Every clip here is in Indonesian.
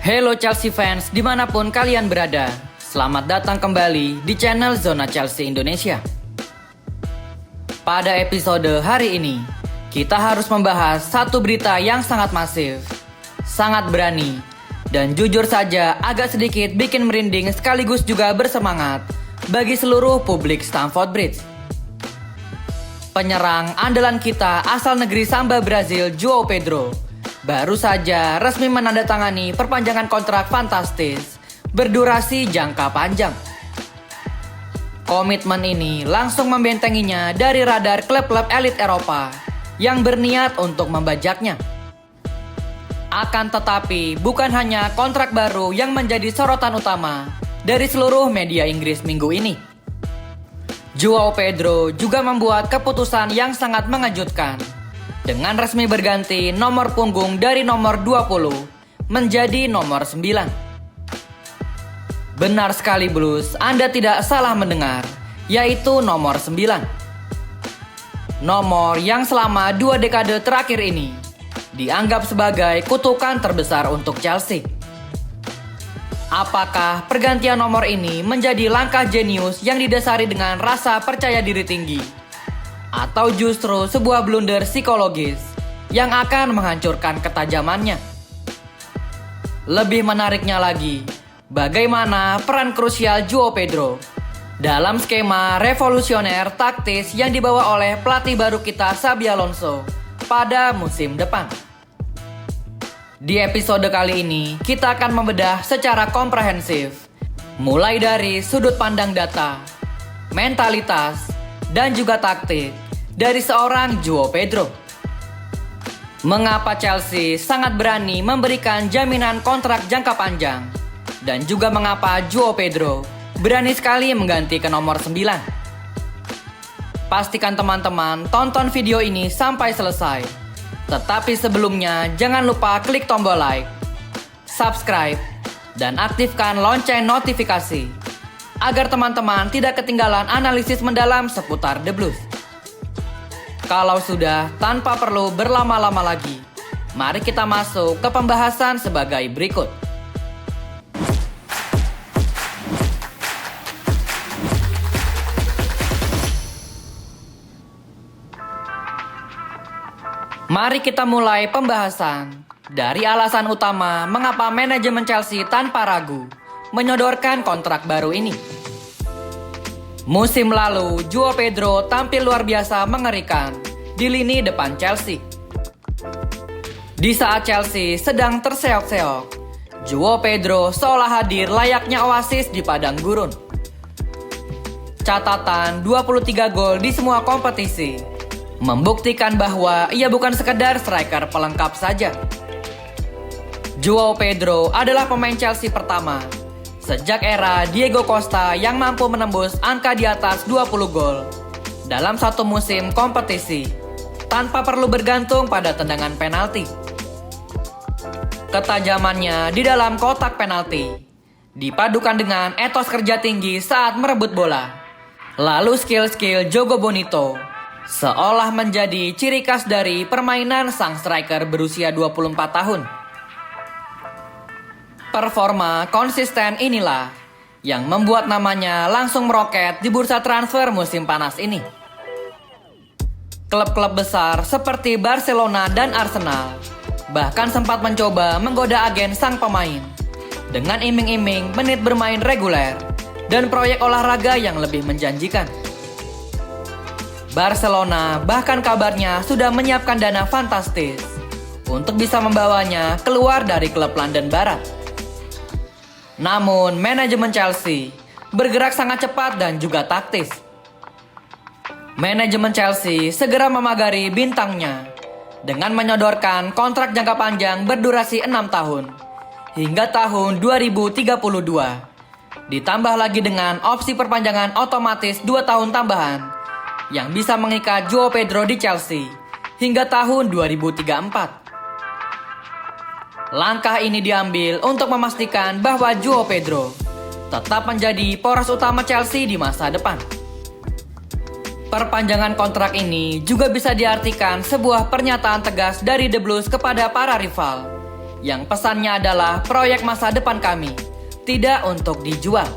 Hello Chelsea fans dimanapun kalian berada. Selamat datang kembali di channel Zona Chelsea Indonesia. Pada episode hari ini, kita harus membahas satu berita yang sangat masif, sangat berani, dan jujur saja agak sedikit bikin merinding sekaligus juga bersemangat bagi seluruh publik Stamford Bridge. Penyerang andalan kita asal negeri Samba Brazil, João Pedro, baru saja resmi menandatangani perpanjangan kontrak fantastis berdurasi jangka panjang. Komitmen ini langsung membentenginya dari radar klub-klub elit Eropa yang berniat untuk membajaknya. Akan tetapi, bukan hanya kontrak baru yang menjadi sorotan utama dari seluruh media Inggris minggu ini. João Pedro juga membuat keputusan yang sangat mengejutkan dengan resmi berganti nomor punggung dari nomor 20 menjadi nomor 9. Benar sekali Blues, Anda tidak salah mendengar, yaitu nomor 9. Nomor yang selama 2 dekade terakhir ini dianggap sebagai kutukan terbesar untuk Chelsea. Apakah pergantian nomor ini menjadi langkah jenius yang didasari dengan rasa percaya diri tinggi? Atau justru sebuah blunder psikologis yang akan menghancurkan ketajamannya? Lebih menariknya lagi, bagaimana peran krusial João Pedro dalam skema revolusioner taktis yang dibawa oleh pelatih baru kita Xabi Alonso pada musim depan? Di episode kali ini, kita akan membedah secara komprehensif, mulai dari sudut pandang data, mentalitas, dan juga taktik dari seorang João Pedro. Mengapa Chelsea sangat berani memberikan jaminan kontrak jangka panjang, dan juga mengapa João Pedro berani sekali mengganti ke nomor 9. Pastikan teman-teman tonton video ini sampai selesai. Tetapi sebelumnya jangan lupa klik tombol like, subscribe, dan aktifkan lonceng notifikasi agar teman-teman tidak ketinggalan analisis mendalam seputar The Blues. Kalau sudah, tanpa perlu berlama-lama lagi, mari kita masuk ke pembahasan sebagai berikut. Mari kita mulai pembahasan dari alasan utama mengapa manajemen Chelsea tanpa ragu menyodorkan kontrak baru ini. Musim lalu, João Pedro tampil luar biasa mengerikan di lini depan Chelsea. Di saat Chelsea sedang terseok-seok, João Pedro seolah hadir layaknya oasis di padang gurun. Catatan 23 gol di semua kompetisi membuktikan bahwa ia bukan sekedar striker pelengkap saja. João Pedro adalah pemain Chelsea pertama sejak era Diego Costa yang mampu menembus angka di atas 20 gol dalam satu musim kompetisi tanpa perlu bergantung pada tendangan penalti. Ketajamannya di dalam kotak penalti dipadukan dengan etos kerja tinggi saat merebut bola, lalu skill-skill Jogo Bonito seolah menjadi ciri khas dari permainan sang striker berusia 24 tahun. Performa konsisten inilah yang membuat namanya langsung meroket di bursa transfer musim panas ini. Klub-klub besar seperti Barcelona dan Arsenal bahkan sempat mencoba menggoda agen sang pemain dengan iming-iming menit bermain reguler dan proyek olahraga yang lebih menjanjikan. Barcelona bahkan kabarnya sudah menyiapkan dana fantastis untuk bisa membawanya keluar dari klub London Barat. Namun, manajemen Chelsea bergerak sangat cepat dan juga taktis. Manajemen Chelsea segera memagari bintangnya dengan menyodorkan kontrak jangka panjang berdurasi 6 tahun hingga tahun 2032. Ditambah lagi dengan opsi perpanjangan otomatis 2 tahun tambahan yang bisa mengikat João Pedro di Chelsea hingga tahun 2034. Langkah ini diambil untuk memastikan bahwa João Pedro tetap menjadi poros utama Chelsea di masa depan. Perpanjangan kontrak ini juga bisa diartikan sebuah pernyataan tegas dari The Blues kepada para rival yang pesannya adalah proyek masa depan kami, tidak untuk dijual.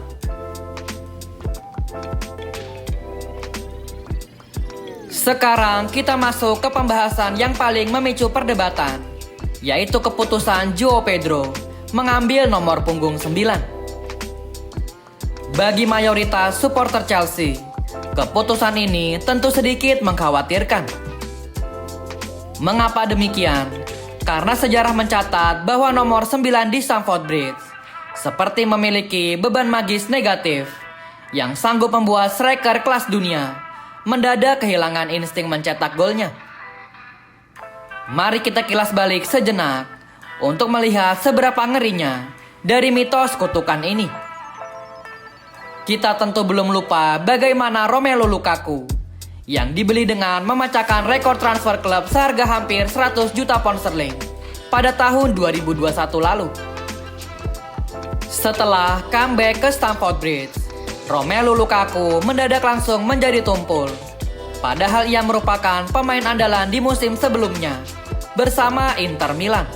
Sekarang kita masuk ke pembahasan yang paling memicu perdebatan, yaitu keputusan Joao Pedro mengambil nomor punggung 9. Bagi mayoritas supporter Chelsea, keputusan ini tentu sedikit mengkhawatirkan. Mengapa demikian? Karena sejarah mencatat bahwa nomor 9 di Stamford Bridge seperti memiliki beban magis negatif yang sanggup membuat striker kelas dunia mendadak kehilangan insting mencetak golnya. Mari kita kilas balik sejenak untuk melihat seberapa ngerinya dari mitos kutukan ini. Kita tentu belum lupa bagaimana Romelu Lukaku yang dibeli dengan memecahkan rekor transfer klub seharga hampir 100 juta pound sterling pada tahun 2021 lalu. Setelah comeback ke Stamford Bridge, Romelu Lukaku mendadak langsung menjadi tumpul. Padahal ia merupakan pemain andalan di musim sebelumnya bersama Inter Milan.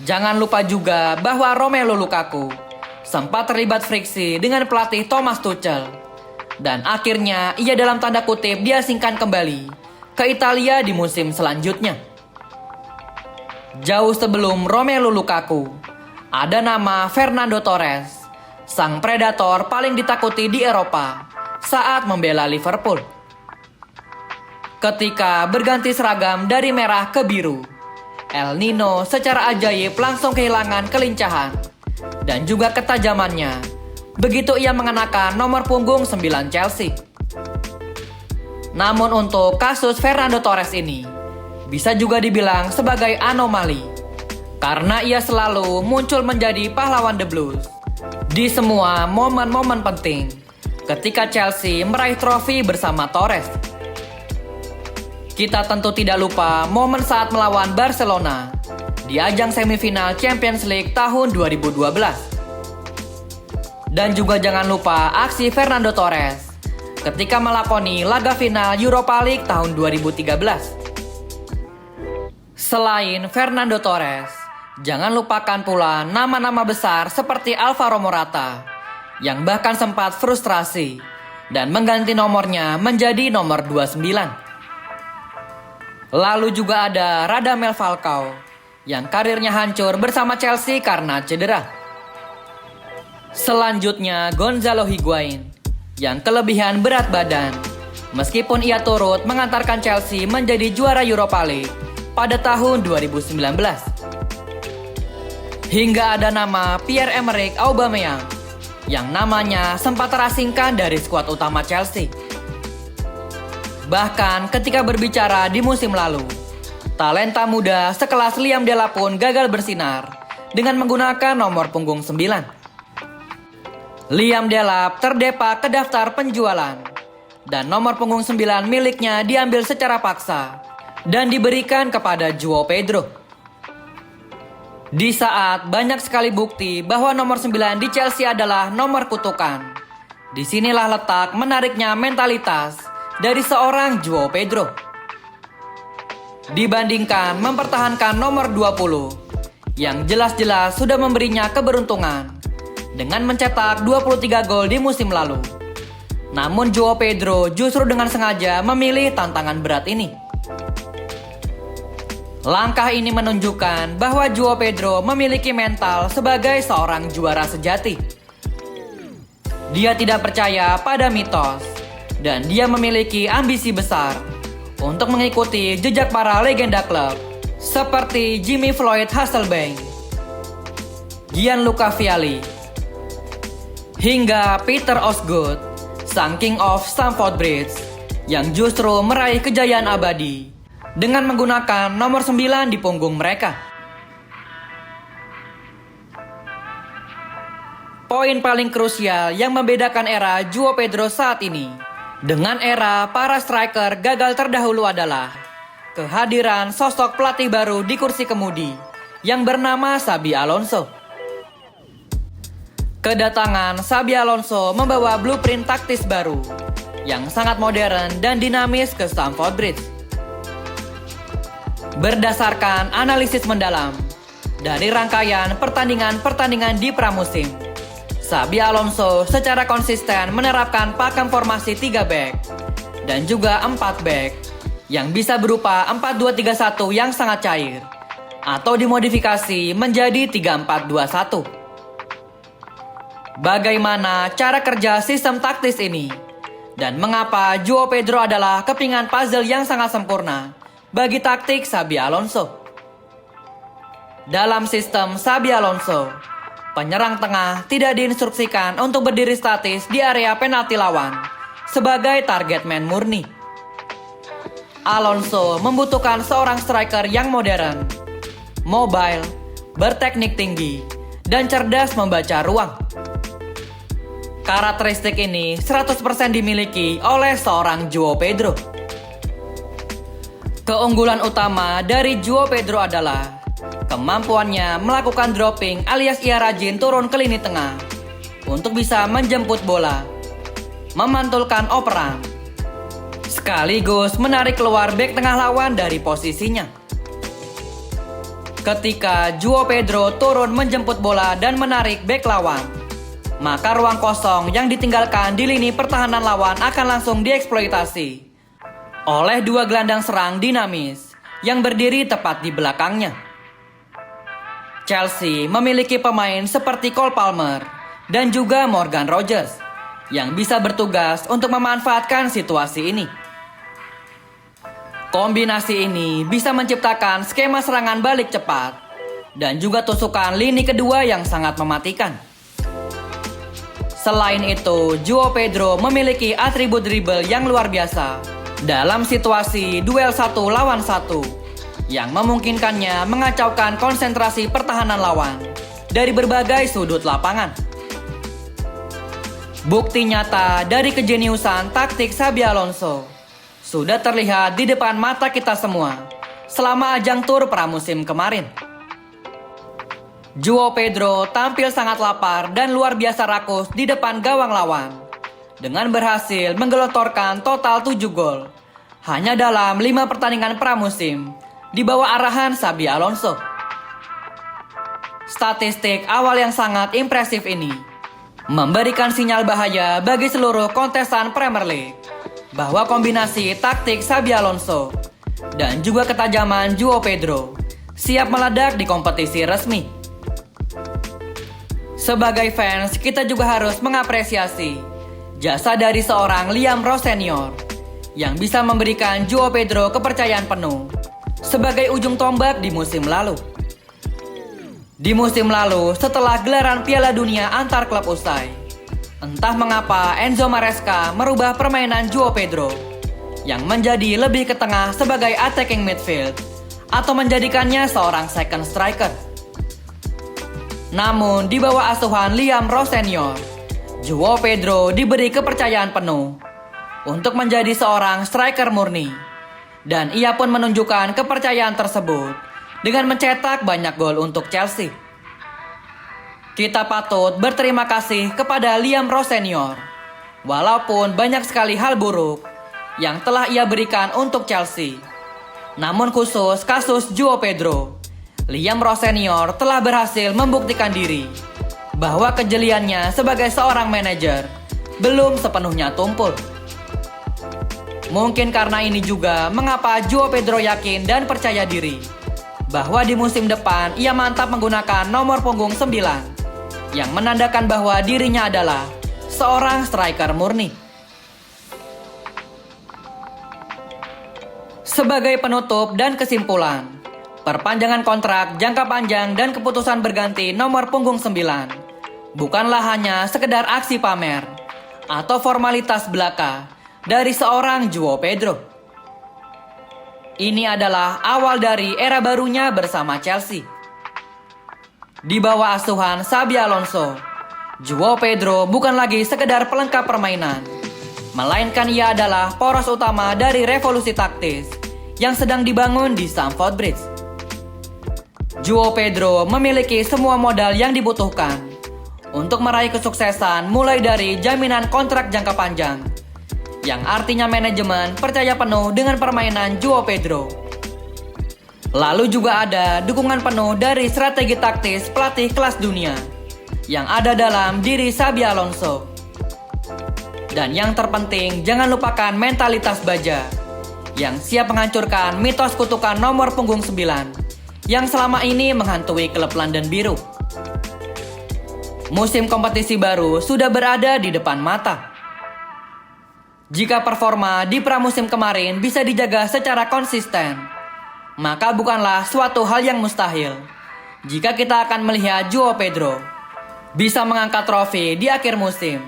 Jangan lupa juga bahwa Romelu Lukaku sempat terlibat friksi dengan pelatih Thomas Tuchel. Dan akhirnya ia dalam tanda kutip diasingkan kembali ke Italia di musim selanjutnya. Jauh sebelum Romelu Lukaku, ada nama Fernando Torres, sang predator paling ditakuti di Eropa saat membela Liverpool. Ketika berganti seragam dari merah ke biru, El Nino secara ajaib langsung kehilangan kelincahan dan juga ketajamannya begitu ia mengenakan nomor punggung 9 Chelsea. Namun untuk kasus Fernando Torres ini bisa juga dibilang sebagai anomali karena ia selalu muncul menjadi pahlawan The Blues di semua momen-momen penting ketika Chelsea meraih trofi bersama Torres. Kita tentu tidak lupa momen saat melawan Barcelona di ajang semifinal Champions League tahun 2012. Dan juga jangan lupa aksi Fernando Torres ketika melakoni laga final Europa League tahun 2013. Selain Fernando Torres, jangan lupakan pula nama-nama besar seperti Alvaro Morata yang bahkan sempat frustrasi dan mengganti nomornya menjadi nomor 29. Lalu juga ada Radamel Falcao yang karirnya hancur bersama Chelsea karena cedera. Selanjutnya Gonzalo Higuain yang kelebihan berat badan meskipun ia turut mengantarkan Chelsea menjadi juara Europa League pada tahun 2019. Hingga ada nama Pierre-Emerick Aubameyang yang namanya sempat terasingkan dari skuad utama Chelsea. Bahkan ketika berbicara di musim lalu, talenta muda sekelas Liam Delap pun gagal bersinar dengan menggunakan nomor punggung 9. Liam Delap terdepak ke daftar penjualan dan nomor punggung 9 miliknya diambil secara paksa dan diberikan kepada Joao Pedro. Di saat banyak sekali bukti bahwa nomor 9 di Chelsea adalah nomor kutukan, disinilah letak menariknya mentalitas dari seorang Joao Pedro. Dibandingkan mempertahankan nomor 20 yang jelas-jelas sudah memberinya keberuntungan dengan mencetak 23 gol di musim lalu. Namun Joao Pedro justru dengan sengaja memilih tantangan berat ini. Langkah ini menunjukkan bahwa Joao Pedro memiliki mental sebagai seorang juara sejati. Dia tidak percaya pada mitos dan dia memiliki ambisi besar untuk mengikuti jejak para legenda klub seperti Jimmy Floyd Hasselbaink, Gianluca Vialli, hingga Peter Osgood, sang King of Stamford Bridge yang justru meraih kejayaan abadi dengan menggunakan nomor 9 di punggung mereka. Poin paling krusial yang membedakan era Joao Pedro saat ini dengan era para striker gagal terdahulu adalah kehadiran sosok pelatih baru di kursi kemudi yang bernama Xabi Alonso. Kedatangan Xabi Alonso membawa blueprint taktis baru yang sangat modern dan dinamis ke Stamford Bridge. Berdasarkan analisis mendalam dari rangkaian pertandingan-pertandingan di pramusim, Xabi Alonso secara konsisten menerapkan pakem formasi 3 back dan juga 4 back yang bisa berupa 4-2-3-1 yang sangat cair atau dimodifikasi menjadi 3-4-2-1. Bagaimana cara kerja sistem taktis ini? Dan mengapa Joao Pedro adalah kepingan puzzle yang sangat sempurna bagi taktik Xabi Alonso? Dalam sistem Xabi Alonso, penyerang tengah tidak diinstruksikan untuk berdiri statis di area penalti lawan sebagai target man murni. Alonso membutuhkan seorang striker yang modern, mobile, berteknik tinggi, dan cerdas membaca ruang. Karakteristik ini 100% dimiliki oleh seorang Joao Pedro. Keunggulan utama dari Joao Pedro adalah kemampuannya melakukan dropping alias ia rajin turun ke lini tengah untuk bisa menjemput bola, memantulkan operan, sekaligus menarik keluar bek tengah lawan dari posisinya. Ketika Joao Pedro turun menjemput bola dan menarik bek lawan, maka ruang kosong yang ditinggalkan di lini pertahanan lawan akan langsung dieksploitasi oleh dua gelandang serang dinamis yang berdiri tepat di belakangnya. Chelsea memiliki pemain seperti Cole Palmer dan juga Morgan Rogers yang bisa bertugas untuk memanfaatkan situasi ini. Kombinasi ini bisa menciptakan skema serangan balik cepat dan juga tusukan lini kedua yang sangat mematikan. Selain itu, Joao Pedro memiliki atribut dribble yang luar biasa dalam situasi duel 1 lawan 1 yang memungkinkannya mengacaukan konsentrasi pertahanan lawan dari berbagai sudut lapangan. Bukti nyata dari kejeniusan taktik Xabi Alonso sudah terlihat di depan mata kita semua selama ajang tur pramusim kemarin. Joao Pedro tampil sangat lapar dan luar biasa rakus di depan gawang lawan dengan berhasil menggelontorkan total 7 gol hanya dalam 5 pertandingan pramusim di bawah arahan Xabi Alonso. Statistik awal yang sangat impresif ini memberikan sinyal bahaya bagi seluruh kontestan Premier League bahwa kombinasi taktik Xabi Alonso dan juga ketajaman Joao Pedro siap meledak di kompetisi resmi. Sebagai fans, kita juga harus mengapresiasi jasa dari seorang Liam Ross Senior yang bisa memberikan Joao Pedro kepercayaan penuh sebagai ujung tombak di musim lalu. Di musim lalu, setelah gelaran Piala Dunia antar klub usai, entah mengapa Enzo Maresca merubah permainan Joao Pedro yang menjadi lebih ke tengah sebagai attacking midfield atau menjadikannya seorang second striker. Namun di bawah asuhan Liam Ross Senior, Joao Pedro diberi kepercayaan penuh untuk menjadi seorang striker murni. Dan ia pun menunjukkan kepercayaan tersebut dengan mencetak banyak gol untuk Chelsea. Kita patut berterima kasih kepada Liam Ross Senior, walaupun banyak sekali hal buruk yang telah ia berikan untuk Chelsea. Namun khusus kasus Joao Pedro, Liam Ross Senior telah berhasil membuktikan diri bahwa kejeliannya sebagai seorang manajer belum sepenuhnya tumpul. Mungkin karena ini juga mengapa Joao Pedro yakin dan percaya diri bahwa di musim depan ia mantap menggunakan nomor punggung 9 yang menandakan bahwa dirinya adalah seorang striker murni. Sebagai penutup dan kesimpulan, perpanjangan kontrak jangka panjang dan keputusan berganti nomor punggung 9 bukanlah hanya sekedar aksi pamer atau formalitas belaka dari seorang Joao Pedro. Ini adalah awal dari era barunya bersama Chelsea. Di bawah asuhan Xabi Alonso, Joao Pedro bukan lagi sekedar pelengkap permainan, melainkan ia adalah poros utama dari revolusi taktis yang sedang dibangun di Stamford Bridge. Joao Pedro memiliki semua modal yang dibutuhkan untuk meraih kesuksesan, mulai dari jaminan kontrak jangka panjang, yang artinya manajemen percaya penuh dengan permainan Joao Pedro. Lalu juga ada dukungan penuh dari strategi taktis pelatih kelas dunia yang ada dalam diri Xabi Alonso. Dan yang terpenting, jangan lupakan mentalitas baja yang siap menghancurkan mitos kutukan nomor punggung 9 yang selama ini menghantui klub London Biru. Musim kompetisi baru sudah berada di depan mata. Jika performa di pramusim kemarin bisa dijaga secara konsisten, maka bukanlah suatu hal yang mustahil jika kita akan melihat Joao Pedro bisa mengangkat trofi di akhir musim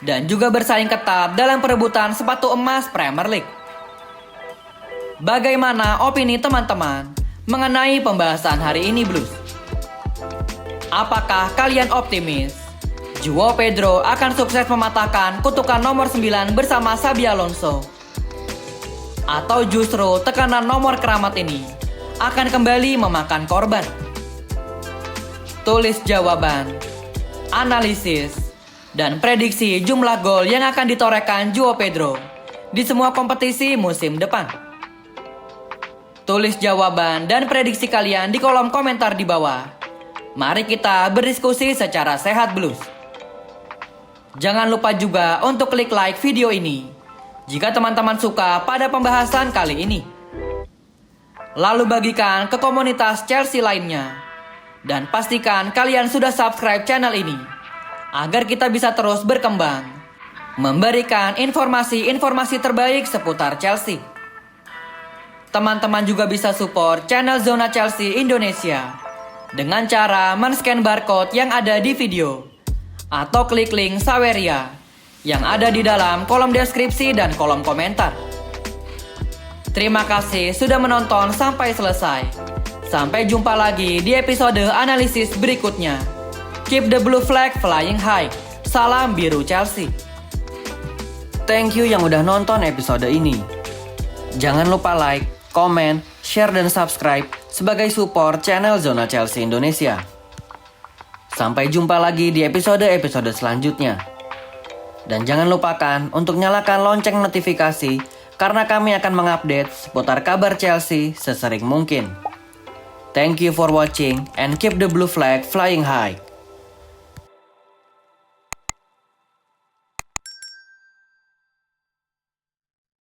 dan juga bersaing ketat dalam perebutan sepatu emas Premier League. Bagaimana opini teman-teman mengenai pembahasan hari ini, Blues? Apakah kalian optimis Joao Pedro akan sukses mematahkan kutukan nomor 9 bersama Xabi Alonso? Atau justru tekanan nomor keramat ini akan kembali memakan korban? Tulis jawaban, analisis, dan prediksi jumlah gol yang akan ditorehkan Joao Pedro di semua kompetisi musim depan. Tulis jawaban dan prediksi kalian di kolom komentar di bawah. Mari kita berdiskusi secara sehat, Blues. Jangan lupa juga untuk klik like video ini jika teman-teman suka pada pembahasan kali ini. Lalu bagikan ke komunitas Chelsea lainnya. Dan pastikan kalian sudah subscribe channel ini agar kita bisa terus berkembang, memberikan informasi-informasi terbaik seputar Chelsea. Teman-teman juga bisa support channel Zona Chelsea Indonesia dengan cara men-scan barcode yang ada di video atau klik link Saweria yang ada di dalam kolom deskripsi dan kolom komentar. Terima kasih sudah menonton sampai selesai. Sampai jumpa lagi di episode analisis berikutnya. Keep the blue flag flying high. Salam biru Chelsea. Thank you yang udah nonton episode ini. Jangan lupa like, komen, share, dan subscribe sebagai support channel Zona Chelsea Indonesia. Sampai jumpa lagi di episode-episode selanjutnya. Dan jangan lupakan untuk nyalakan lonceng notifikasi karena kami akan mengupdate seputar kabar Chelsea sesering mungkin. Thank you for watching and keep the blue flag flying high.